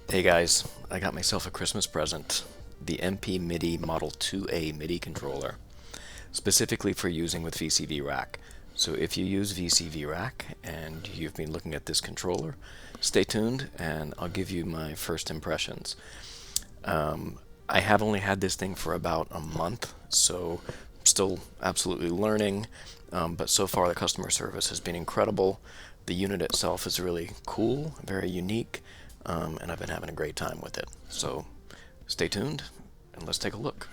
Hey guys, I got myself a Christmas present, the MP Midi Model 2A MIDI controller, specifically for using with VCV Rack. So if you use VCV Rack and you've been looking at this controller, stay tuned and I'll give you my first impressions. I have only had this thing for about a month, so I'm still absolutely learning, but so far the customer service has been incredible. The unit itself is really cool, very unique, and I've been having a great time with it. So stay tuned and let's take a look.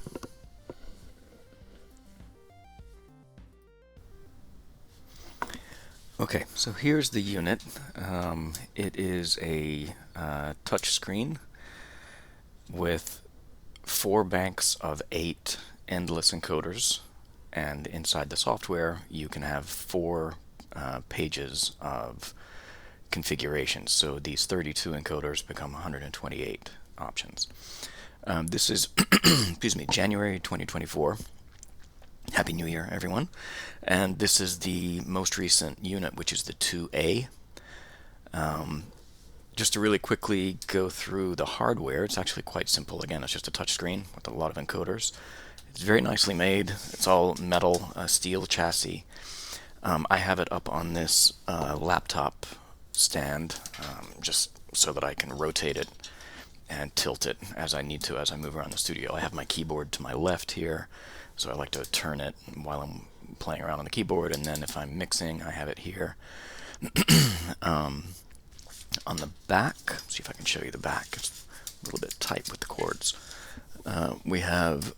Okay, so here's the unit. It is a touch screen with 4 banks of 8 endless encoders, and inside the software you can have 4 pages of configurations. So these 32 encoders become 128 options. This is excuse me, January 2024. Happy New Year, everyone. And this is the most recent unit, which is the 2A. Just to really quickly go through the hardware, it's actually quite simple. Again, it's just a touch screen with a lot of encoders. It's very nicely made. It's all metal, steel chassis. I have it up on this laptop stand just so that I can rotate it and tilt it as I need to as I move around the studio. I have my keyboard to my left here, so I like to turn it while I'm playing around on the keyboard, and then if I'm mixing, I have it here. On the back, see if I can show you the back. It's a little bit tight with the cords. We have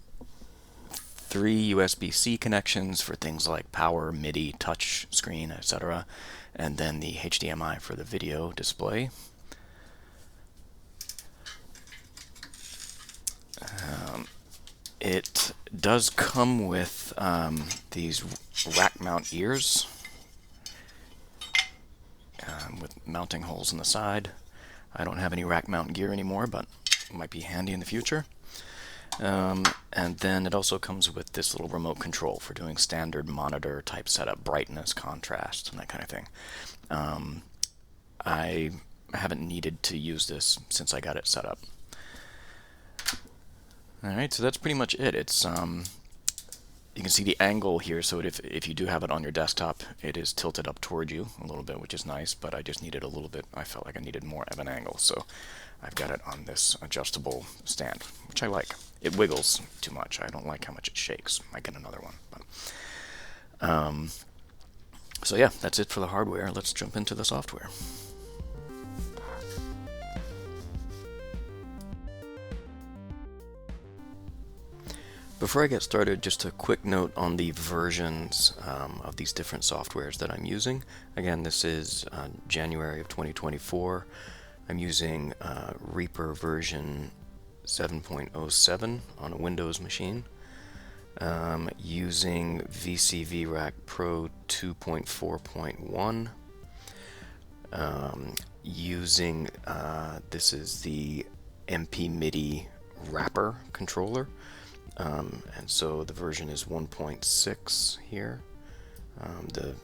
3 USB-C connections for things like power, MIDI, touch screen, etc., and then the HDMI for the video display. It does come with these rack mount ears with mounting holes in the side. I don't have any rack mount gear anymore, but it might be handy in the future. And then it also comes with this little remote control for doing standard monitor type setup, brightness, contrast, and that kind of thing. I haven't needed to use this since I got it set up. Alright, so that's pretty much it. It's you can see the angle here, so if you do have it on your desktop, it is tilted up toward you a little bit, which is nice, but I just needed a little bit, I felt like I needed more of an angle, so I've got it on this adjustable stand, which I like. It wiggles too much. I don't like how much it shakes. Might get another one. But, so yeah, that's it for the hardware. Let's jump into the software. Before I get started, just a quick note on the versions of these different softwares that I'm using. Again, this is January of 2024. I'm using Reaper version 7.07 on a Windows machine. Using VCV Rack Pro 2.4.1. Using, this is the MP Midi wrapper controller. And so the version is 1.6 here, the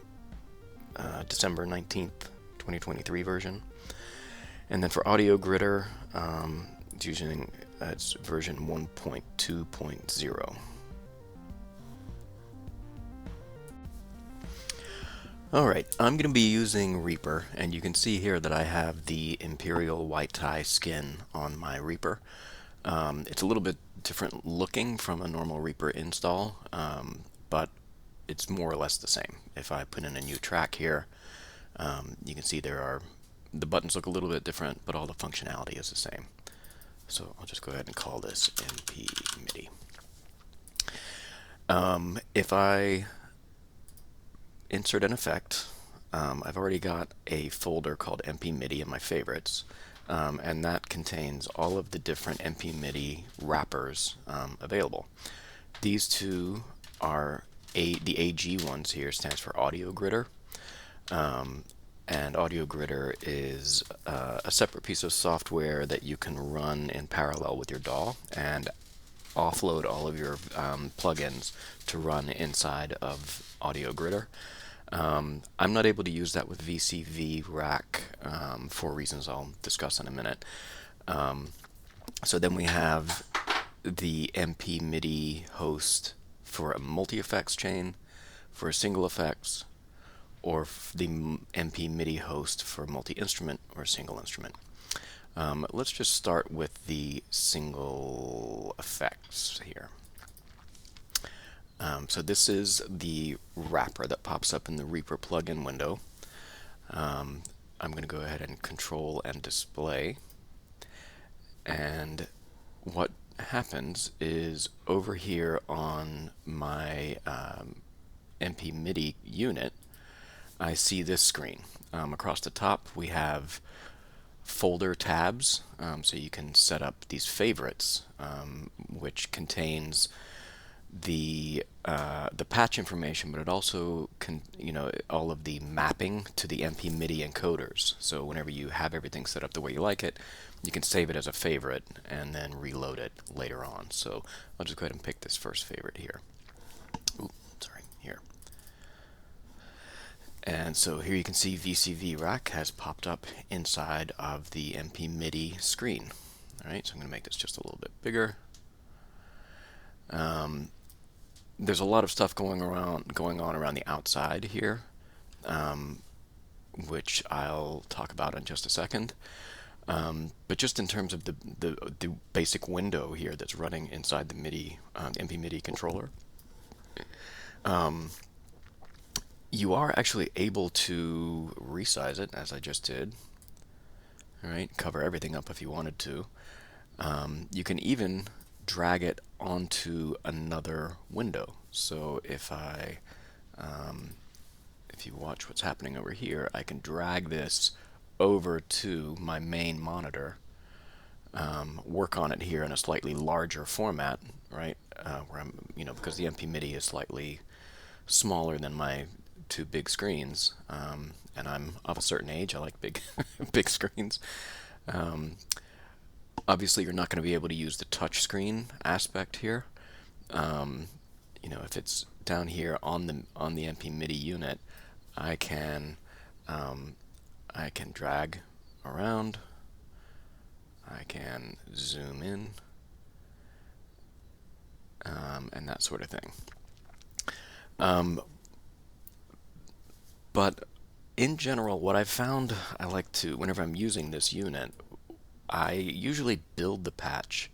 December 19th, 2023 version. And then for Audio Gritter, it's using it's version 1.2.0. Alright, I'm going to be using Reaper, and you can see here that I have the Imperial White Tie skin on my Reaper. It's a little bit different looking from a normal Reaper install, but it's more or less the same. If I put in a new track here, you can see the buttons look a little bit different, but all the functionality is the same. So I'll just go ahead and call this MP Midi. If I insert an effect, I've already got a folder called MP Midi in my favorites. And that contains all of the different MP Midi wrappers available. These two are the AG ones here stands for Audio Gritter, and Audio Gritter is a separate piece of software that you can run in parallel with your DAW and offload all of your plugins to run inside of Audio Gritter. I'm not able to use that with VCV Rack for reasons I'll discuss in a minute. So then we have the MP Midi host for a multi-effects chain, for a single effects, or the MP Midi host for multi-instrument or single instrument. Let's just start with the single effects here. So this is the wrapper that pops up in the Reaper plugin window. I'm going to go ahead and control and display. And what happens is over here on my MP Midi unit, I see this screen. Across the top we have folder tabs, so you can set up these favorites, which contains the patch information, but it also all of the mapping to the MP Midi encoders. So whenever you have everything set up the way you like it, you can save it as a favorite and then reload it later on. So I'll just go ahead and pick this first favorite here. Ooh, sorry, here. And so here you can see VCV Rack has popped up inside of the MP Midi screen. All right, so I'm going to make this just a little bit bigger. There's a lot of stuff going on around the outside here, which I'll talk about in just a second. But just in terms of the basic window here that's running inside the MIDI MP Midi controller, you are actually able to resize it, as I just did. All right, cover everything up if you wanted to. You can even drag it onto another window. So if you watch what's happening over here, I can drag this over to my main monitor, work on it here in a slightly larger format, right? Where I'm, because the MP Midi is slightly smaller than my two big screens, and I'm of a certain age. I like big, big screens. Obviously, you're not going to be able to use the touch screen aspect here. If it's down here on the MP Midi unit, I can drag around. I can zoom in, and that sort of thing. But in general, what I've found, I like to, whenever I'm using this unit, I usually build the patch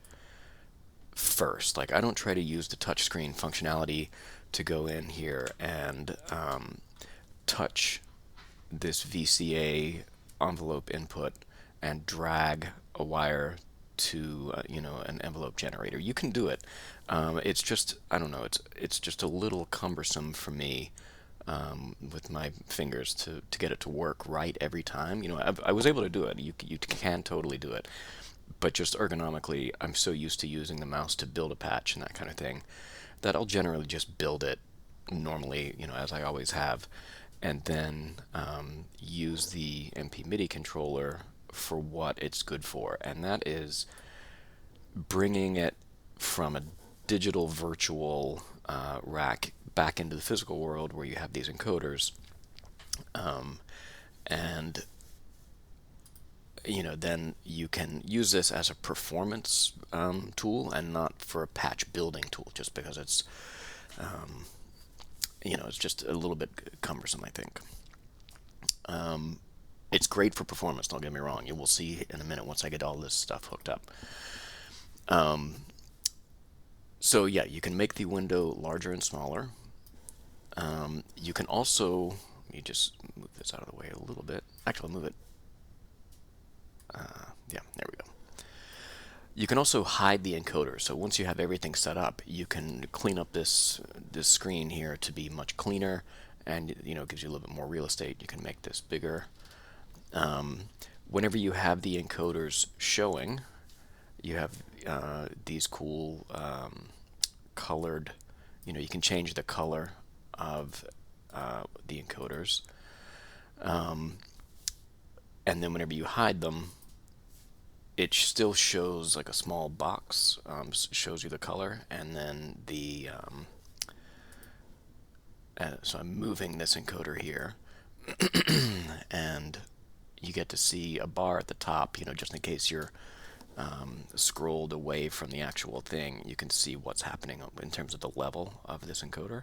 first. Like, I don't try to use the touchscreen functionality to go in here and touch this VCA envelope input and drag a wire to an envelope generator. You can do it. It's just, I don't know, it's just a little cumbersome for me with my fingers to get it to work right every time. I was able to do it. You can totally do it, but just ergonomically, I'm so used to using the mouse to build a patch and that kind of thing that I'll generally just build it normally, as I always have, and then use the MP Midi controller for what it's good for, and that is bringing it from a digital virtual rack back into the physical world where you have these encoders, and then you can use this as a performance tool and not for a patch building tool, just because it's it's just a little bit cumbersome, I think. It's great for performance, don't get me wrong. You will see in a minute once I get all this stuff hooked up. So yeah, you can make the window larger and smaller. You can also, let me just move this out of the way a little bit. Actually, I'll move it. Yeah, there we go. You can also hide the encoder. So once you have everything set up, you can clean up this screen here to be much cleaner, and it gives you a little bit more real estate. You can make this bigger. Whenever you have the encoders showing, you have these cool colored, you can change the color of the encoders, and then whenever you hide them, it still shows like a small box, shows you the color, and then so I'm moving this encoder here, and you get to see a bar at the top, just in case you're scrolled away from the actual thing, you can see what's happening in terms of the level of this encoder.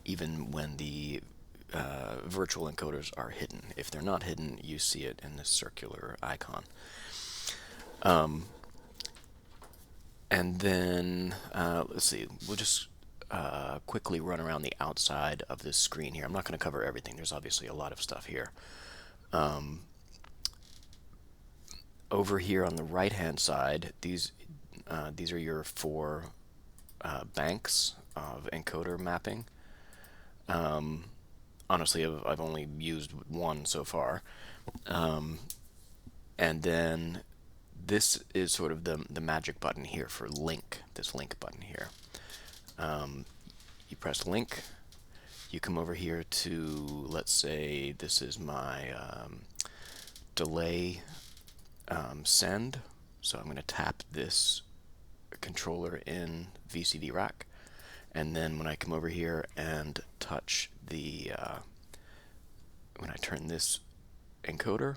Even when the virtual encoders are hidden. If they're not hidden, you see it in this circular icon. And then, let's see, we'll just quickly run around the outside of this screen here. I'm not going to cover everything. There's obviously a lot of stuff here. Over here on the right-hand side, these are your 4 banks of encoder mapping. Honestly, I've only used one so far. And then this is sort of the magic button here for link, this link button here. You press link, you come over here to, let's say this is my delay send. So I'm going to tap this controller in VCV Rack. And then when I come over here and touch the, when I turn this encoder,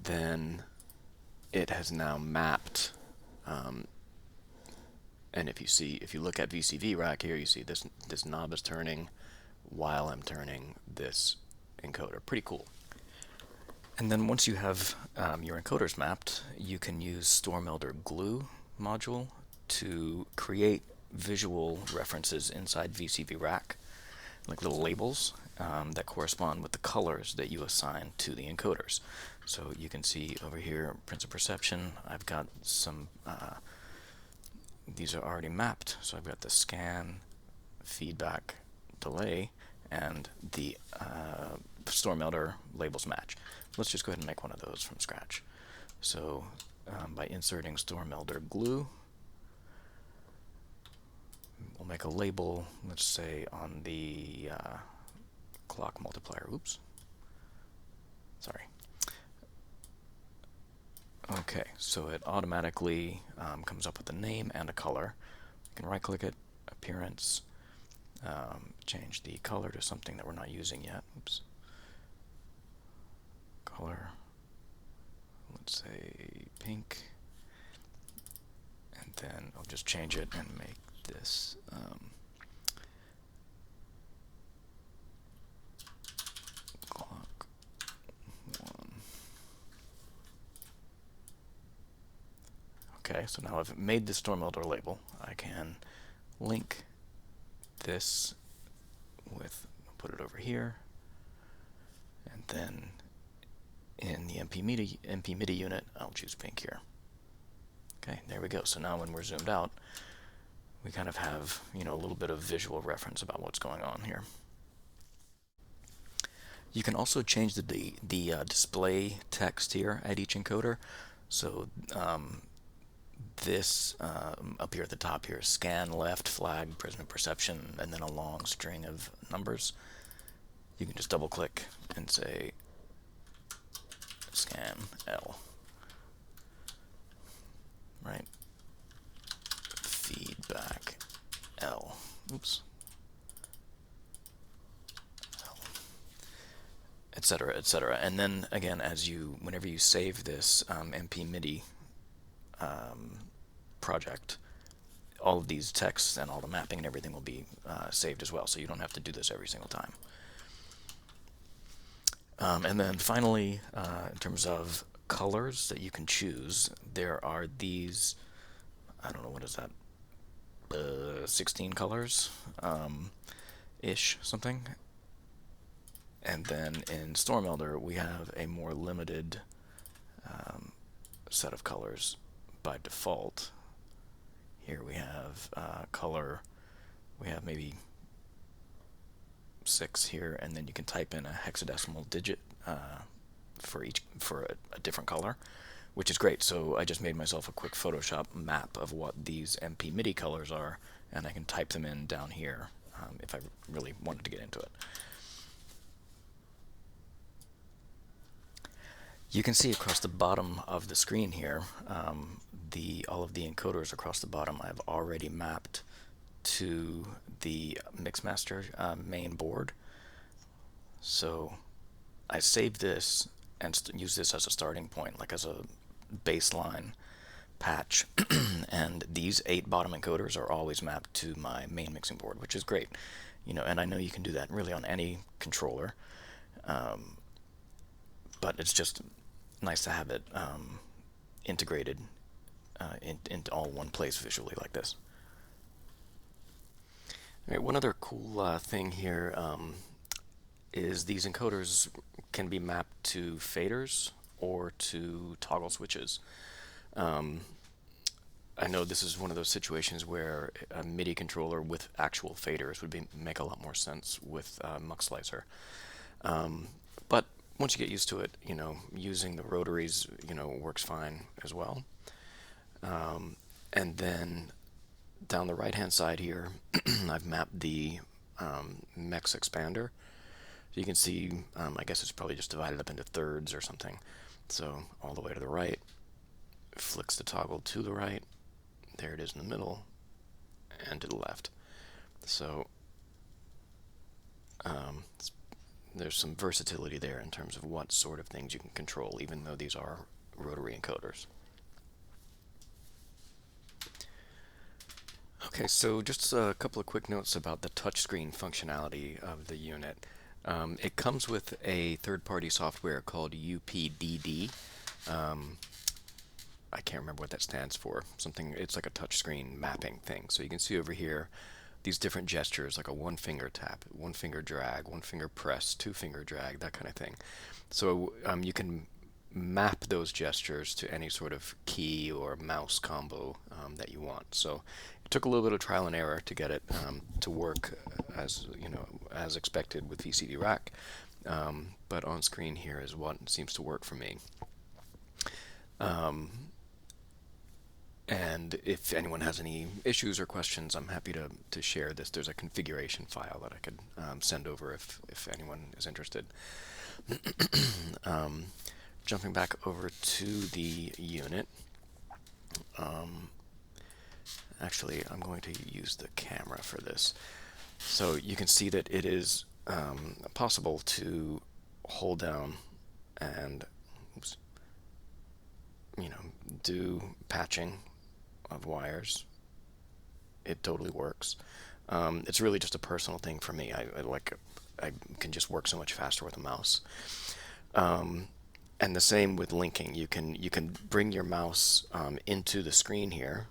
then it has now mapped. And if you look at VCV Rack here, you see this knob is turning while I'm turning this encoder. Pretty cool. And then once you have your encoders mapped, you can use StoreMelder Glue module to create visual references inside VCV Rack, like little labels that correspond with the colors that you assign to the encoders. So you can see over here, Prints of Perception, I've got some, these are already mapped. So I've got the scan, feedback, delay, and the StoreMelder labels match. Let's just go ahead and make one of those from scratch. So by inserting StoreMelder Glue, we'll make a label, let's say on the clock multiplier. Oops. Sorry. Okay, so it automatically comes up with a name and a color. You can right-click it, Appearance, change the color to something that we're not using yet. Oops. Color, let's say pink, and then I'll just change it and make this clock 1. Okay, so now I've made the StoreMelder label. I can link this with, put it over here, and then in the MP Midi unit, I'll choose pink here. Okay, there we go. So now when we're zoomed out, we kind of have, you know, a little bit of visual reference about what's going on here. You can also change the display text here at each encoder. So this up here at the top here, scan left, flag, prisoner perception, and then a long string of numbers. You can just double click and say scan L, right? Feedback L. Oops. L. Etc. etc. And then again, whenever you save this MP Midi project, all of these texts and all the mapping and everything will be saved as well, so you don't have to do this every single time. And then finally, in terms of colors that you can choose, there are these, I don't know, what is that, 16 colors ish, something. And then in StoreMelder we have a more limited set of colors by default. Here we have color, we have maybe 6 here, and then you can type in a hexadecimal digit for a different color, which is great. So I just made myself a quick Photoshop map of what these MP Midi colors are, and I can type them in down here if I really wanted to get into it. You can see across the bottom of the screen here, all of the encoders across the bottom I've already mapped to the Mixmaster main board. So I save this and use this as a starting point, like as a baseline patch. And these 8 bottom encoders are always mapped to my main mixing board, which is great. And I know you can do that really on any controller, but it's just nice to have it integrated into all one place visually like this. All right, one other cool thing here is these encoders can be mapped to faders or to toggle switches. I know this is one of those situations where a MIDI controller with actual faders would make a lot more sense with Mux Slicer. But once you get used to it, using the rotaries, works fine as well. And then down the right-hand side here, I've mapped the Mex expander. So you can see, I guess it's probably just divided up into thirds or something. So all the way to the right, flicks the toggle to the right. There it is in the middle, and to the left. So there's some versatility there in terms of what sort of things you can control, even though these are rotary encoders. Okay, so just a couple of quick notes about the touchscreen functionality of the unit. It comes with a third-party software called UPDD. I can't remember what that stands for. It's like a touchscreen mapping thing. So you can see over here these different gestures, like a one-finger tap, one-finger drag, one-finger press, two-finger drag, that kind of thing. So you can map those gestures to any sort of key or mouse combo that you want. So it took a little bit of trial and error to get it to work as expected with VCV Rack. But on screen here is what seems to work for me. And if anyone has any issues or questions, I'm happy to share this. There's a configuration file that I could send over if anyone is interested. Jumping back over to the unit. Actually, I'm going to use the camera for this. So you can see that it is possible to hold down and do patching of wires. It totally works. It's really just a personal thing for me. I can just work so much faster with a mouse. And the same with linking. You can bring your mouse into the screen here,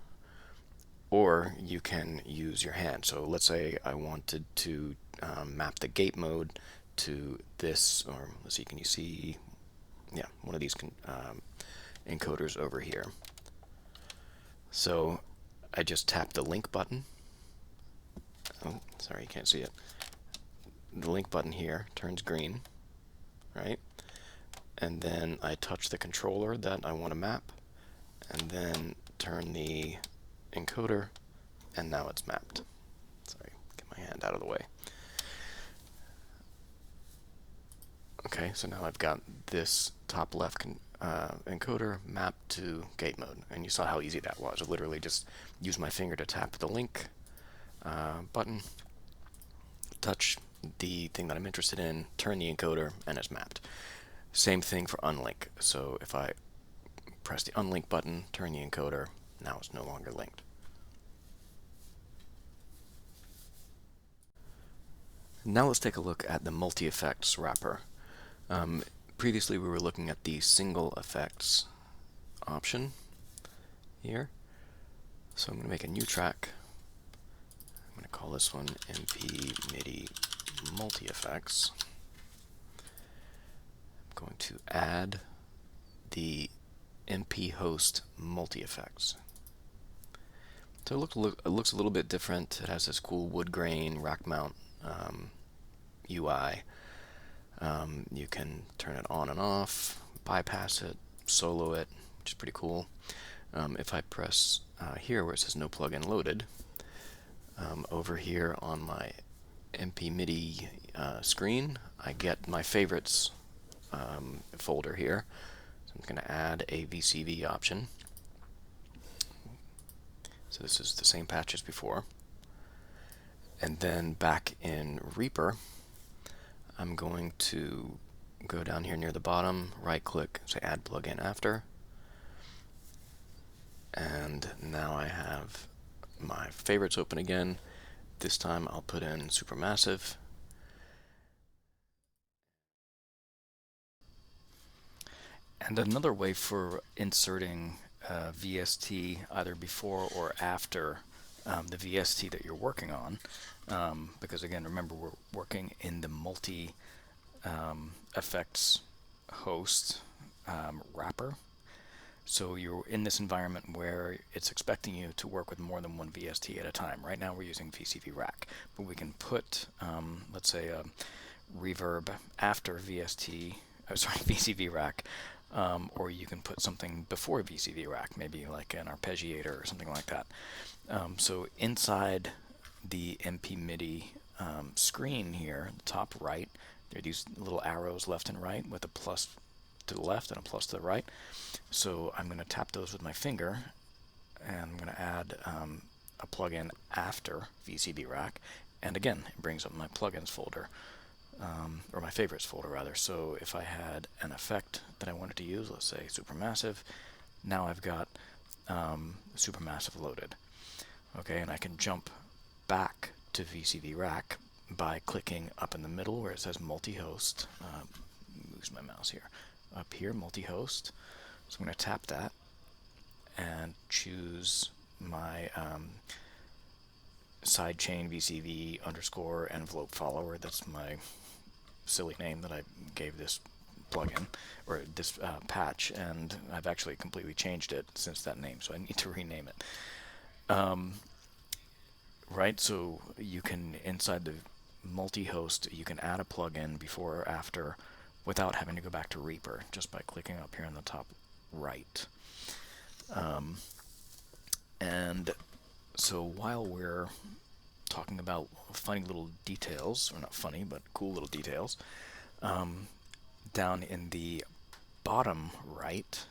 or you can use your hand. So let's say I wanted to map the gate mode to this, or let's see, can you see? Yeah, one of these encoders over here. So I just tap the link button. Oh, sorry, you can't see it. The link button here turns green, right? And then I touch the controller that I want to map, and then turn the encoder, and now it's mapped. Sorry, get my hand out of the way. Okay, so now I've got this top left encoder mapped to gate mode, and you saw how easy that was. I literally just use my finger to tap the link button, touch the thing that I'm interested in, turn the encoder, and it's mapped. Same thing for unlink. So if I press the unlink button, turn the encoder, now it's no longer linked. Now let's take a look at the multi-effects wrapper. Previously we were looking at the single effects option here. So I'm going to make a new track. I'm going to call this one MP Midi Multi-Effects. I'm going to add the MP host multi-effects. So it looks a little bit different. It has this cool wood grain rack mount UI. You can turn it on and off, bypass it, solo it, which is pretty cool. If I press here where it says no plugin loaded, over here on my MP MIDI screen, I get my favorites folder here. So I'm going to add a VCV option. So this is the same patch as before. And then back in Reaper, I'm going to go down here near the bottom, right click, say add plugin after, and now I have my favorites open again. This time I'll put in Supermassive. And another way for inserting VST either before or after the VST that you're working on, because again, remember we're working in the multi effects host wrapper. So you're in this environment where it's expecting you to work with more than one VST at a time. Right now we're using VCV Rack, but we can put, let's say, a reverb after VST, sorry, VCV Rack, or you can put something before VCV Rack, maybe like an arpeggiator or something like that. So inside the MP Midi screen here, the top right, there are these little arrows left and right with a plus to the left and a plus to the right. So I'm going to tap those with my finger, and I'm going to add a plugin after VCV Rack, and again it brings up my plugins folder, or my favorites folder rather. So if I had an effect that I wanted to use, let's say Supermassive, now I've got Supermassive loaded. Okay, and I can jump back to VCV Rack by clicking up in the middle where it says multi-host. Moves my mouse here. Up here, multi-host. So I'm going to tap that and choose my sidechain VCV underscore envelope follower. That's my silly name that I gave this plugin, or this patch, and I've actually completely changed it since that name, so I need to rename it. Right, so you can, inside the multi-host, you can add a plugin before or after without having to go back to Reaper, just by clicking up here in the top right. And so while we're talking about funny little details, or not funny, but cool little details, down in the bottom right,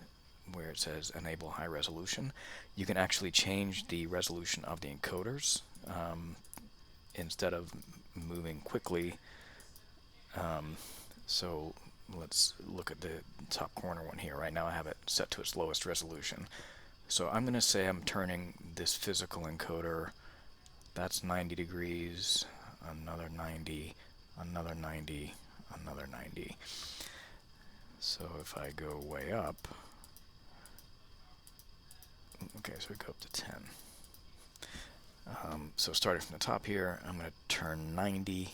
where it says enable high resolution, you can actually change the resolution of the encoders. Instead of moving quickly, so let's look at the top corner one here. Right now I have it set to its lowest resolution. So I'm going to say I'm turning this physical encoder, that's 90 degrees, another 90, another 90, another 90. So if I go way up, okay, so we go up to 10. So starting from the top here, I'm going to turn 90,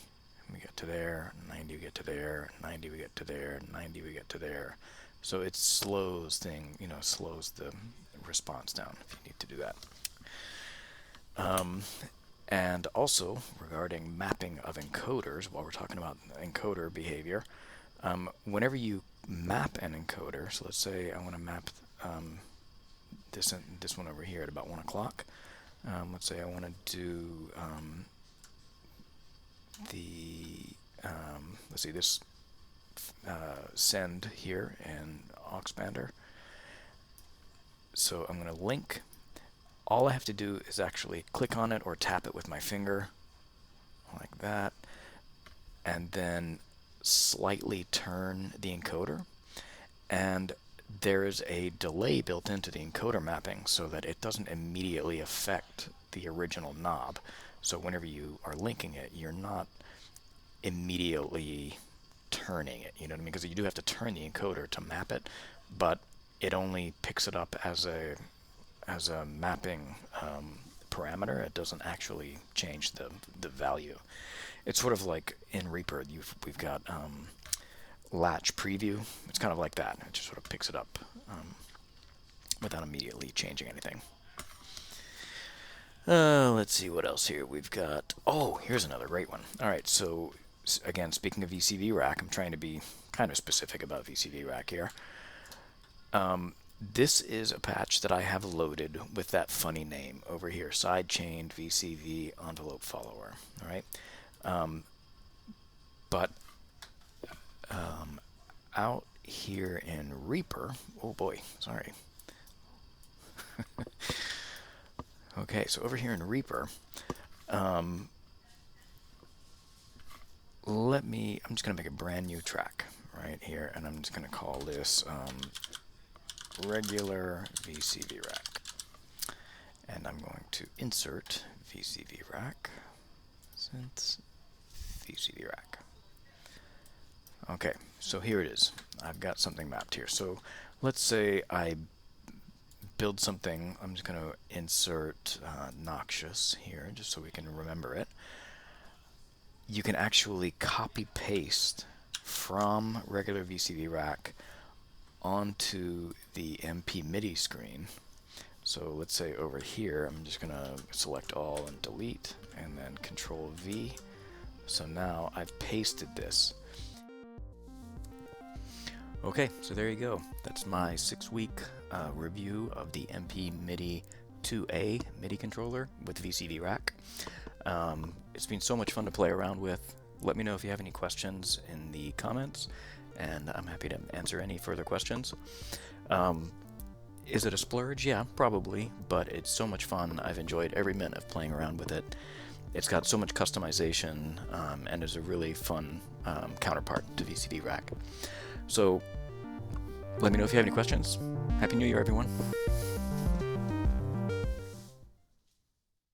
we get to there, 90 we get to there, 90 we get to there, 90 we get to there. So it slows slows the response down if you need to do that. And also, regarding mapping of encoders, while we're talking about encoder behavior, whenever you map an encoder, so let's say I want to map this one over here at about 1 o'clock. Let's say I want to do let's see, this send here in Auxpander. So I'm going to link. All I have to do is actually click on it or tap it with my finger, like that, and then slightly turn the encoder. And there is a delay built into the encoder mapping so that it doesn't immediately affect the original knob. So whenever you are linking it, you're not immediately turning it, you know what I mean? Because you do have to turn the encoder to map it, but it only picks it up as a mapping parameter. It doesn't actually change the value. It's sort of like in Reaper, we've got latch preview. It's kind of like that. It just sort of picks it up without immediately changing anything. Let's see what else here we've got. Oh, here's another great one. All right, so again, speaking of VCV Rack, I'm trying to be kind of specific about VCV Rack here. This is a patch that I have loaded with that funny name over here, sidechained VCV envelope follower. All right, but out here in Reaper, oh boy, sorry. Okay, so over here in Reaper, I'm just going to make a brand new track, right here, and I'm just going to call this regular VCV Rack. And I'm going to insert VCV Rack, since VCV Rack. Okay, so here it is. I've got something mapped here. So let's say I build something. I'm just going to insert noxious here just so we can remember it. You can actually copy paste from regular VCV Rack onto the MP Midi screen. So let's say over here, I'm just going to select all and delete, and then Control V. So now I've pasted this. Okay, so there you go. That's my 6-week review of the MP Midi 2A MIDI controller with VCV Rack. It's been so much fun to play around with. Let me know if you have any questions in the comments, and I'm happy to answer any further questions. Is it a splurge? Yeah, probably, but it's so much fun. I've enjoyed every minute of playing around with it. It's got so much customization and is a really fun counterpart to VCV Rack. So let me know if you have any questions. Happy New Year, everyone.